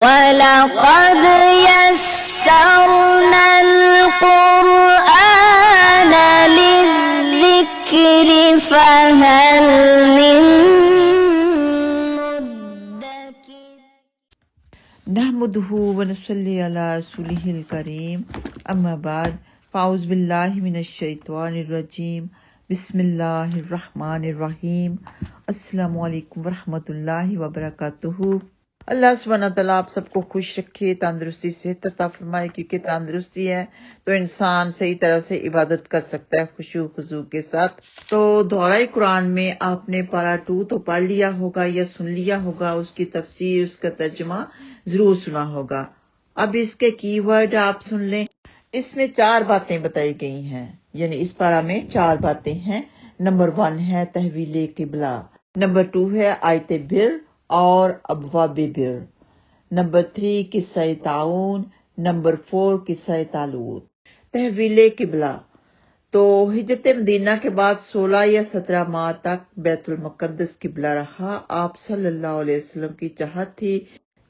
وَلَقَدْ يَسَّرْنَا الْقُرْآنَ لِلذِّكْرِ فَهَلْ مِن مُّدَّكِرٍ نحمده ونصلي على رسوله الكريم اما بعد فاعوذ باللہ من الشیطان الرجیم بسم اللہ الرحمن الرحیم السلام علیکم ورحمۃ اللہ وبرکاتہ۔ اللہ سبحانہ تعالیٰ آپ سب کو خوش رکھے، تندرستی صحت عطا فرمائے، کیونکہ تندرستی ہے تو انسان صحیح طرح سے عبادت کر سکتا ہے خشوع خضوع کے ساتھ۔ تو دورہ قرآن میں آپ نے پارہ 2 تو پڑھ لیا ہوگا یا سن لیا ہوگا، اس کی تفسیر، اس کا ترجمہ ضرور سنا ہوگا۔ اب اس کے کی ورڈ آپ سن لیں۔ اس میں 4 باتیں بتائی گئی ہیں، یعنی اس پارہ میں 4 باتیں ہیں۔ نمبر 1 ہے تحویل قبلہ، نمبر 2 ہے آیت بر اور ابواب بر، نمبر 3 قصہ تعاون، نمبر 4 قصہ طالوت۔ تحویل قبلہ تو ہجرت مدینہ کے بعد 16 یا 17 ماہ تک بیت المقدس قبلہ رہا۔ آپ صلی اللہ علیہ وسلم کی چاہت تھی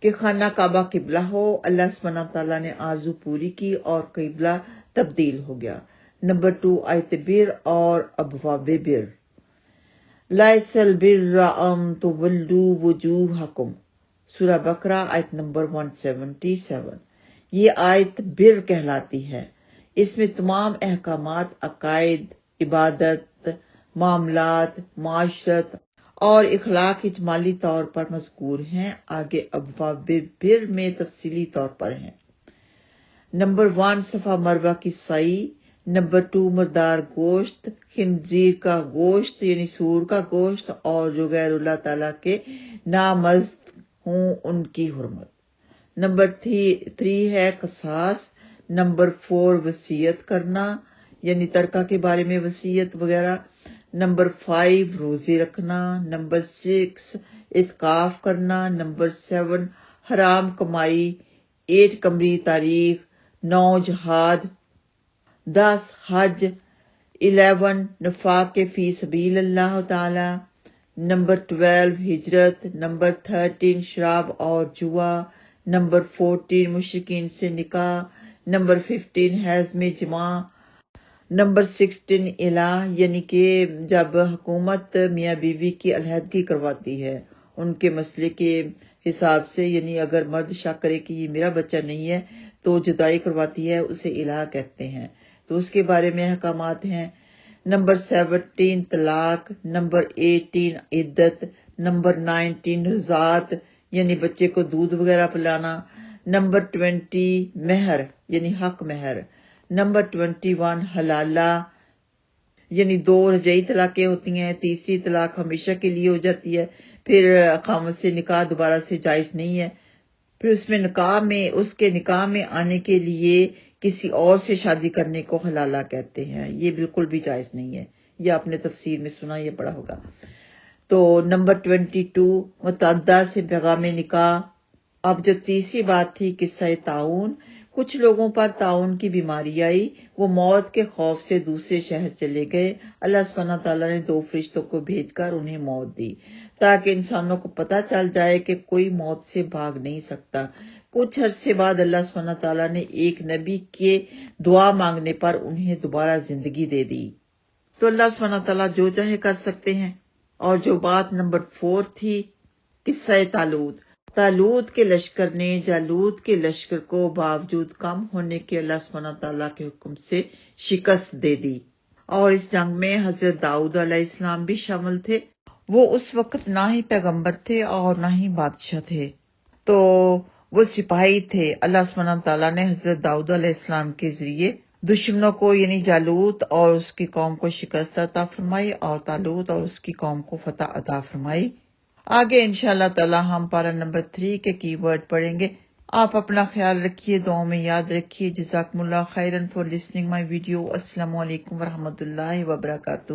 کہ خانہ کعبہ قبلہ ہو، اللہ سبحانہ تعالیٰ نے آرزو پوری کی اور قبلہ تبدیل ہو گیا۔ نمبر 2 آیت بر اور ابواب بر۔ لیس البر ان تولوا وجوہکم، سورہ بقرہ آیت نمبر 177۔ یہ آیت بر کہلاتی ہے۔ اس میں تمام احکامات، عقائد، عبادت، معاملات، معاشرت اور اخلاق اجمالی طور پر مذکور ہیں، آگے ابواب بر میں تفصیلی طور پر ہیں۔ نمبر 1 صفا مروہ کی سعی، نمبر 2 مردار گوشت، خنزیر کا گوشت یعنی سور کا گوشت، اور جو غیر اللہ تعالیٰ کے نامزد ہوں ان کی حرمت۔ نمبر 3 ہے قصاص، نمبر 4 وصیت کرنا یعنی ترکہ کے بارے میں وصیت وغیرہ، نمبر 5 روزے رکھنا، نمبر 6 اعتکاف کرنا، نمبر 7 حرام کمائی، 8 قمری تاریخ، 9 جہاد، 10 حج، 11 نفاق فی سبیل اللہ تعالی، نمبر 12 ہجرت، نمبر 13 شراب اور جوا، نمبر 14 مشرکین سے نکاح، نمبر 15 حیض میں جماع، نمبر 16 الہ یعنی کہ جب حکومت میاں بیوی کی علیحدگی کرواتی ہے ان کے مسئلے کے حساب سے، یعنی اگر مرد شک کرے کہ یہ میرا بچہ نہیں ہے تو جدائی کرواتی ہے، اسے الہ کہتے ہیں، تو اس کے بارے میں احکامات ہیں۔ نمبر 17 طلاق، نمبر 18 عدت، نمبر 19 رضاعت یعنی بچے کو دودھ وغیرہ پلانا، نمبر 20 مہر یعنی حق مہر، نمبر 21 حلالہ یعنی 2 رجعی طلاقیں ہوتی ہیں، تیسری طلاق ہمیشہ کے لیے ہو جاتی ہے، پھر خامد سے نکاح دوبارہ سے جائز نہیں ہے، پھر اس کے نکاح میں آنے کے لیے کسی اور سے شادی کرنے کو حلالہ کہتے ہیں، یہ بالکل بھی جائز نہیں ہے، یہ آپ نے تفسیر میں سنا یہ پڑھا ہوگا۔ تو نمبر 22 متعدہ سے پیغام نکاح۔ اب جو تیسری بات تھی قصہ تعاون، کچھ لوگوں پر تعاون کی بیماری آئی، وہ موت کے خوف سے دوسرے شہر چلے گئے، اللہ سبحانہ تعالیٰ نے 2 فرشتوں کو بھیج کر انہیں موت دی تاکہ انسانوں کو پتہ چل جائے کہ کوئی موت سے بھاگ نہیں سکتا۔ کچھ عرصے بعد اللہ سبحانہ تعالیٰ نے ایک نبی کے دعا مانگنے پر انہیں دوبارہ زندگی دے دی۔ تو اللہ سبحانہ تعالیٰ جو چاہے کر سکتے ہیں۔ اور جو بات نمبر 4 تھی قصہ طالوت کے لشکر نے جالوت کے لشکر کو باوجود کم ہونے کے اللہ سبحانہ تعالیٰ کے حکم سے شکست دے دی، اور اس جنگ میں حضرت داؤد علیہ السلام بھی شامل تھے۔ وہ اس وقت نہ ہی پیغمبر تھے اور نہ ہی بادشاہ تھے، تو وہ سپاہی تھے۔ اللہ سبحانہ تعالیٰ نے حضرت داؤد علیہ السلام کے ذریعے دشمنوں کو یعنی جالوت اور اس کی قوم کو شکست عطا فرمائی، اور طالوت اور اس کی قوم کو فتح عطا فرمائی۔ آگے انشاءاللہ تعالی ہم پارہ نمبر 3 کے کی ورڈ پڑھیں گے۔ آپ اپنا خیال رکھیے، دعاؤں میں یاد رکھیے۔ جزاکم اللہ خیرن فار لسننگ مائی ویڈیو۔ السلام علیکم ورحمۃ اللہ وبرکاتہ۔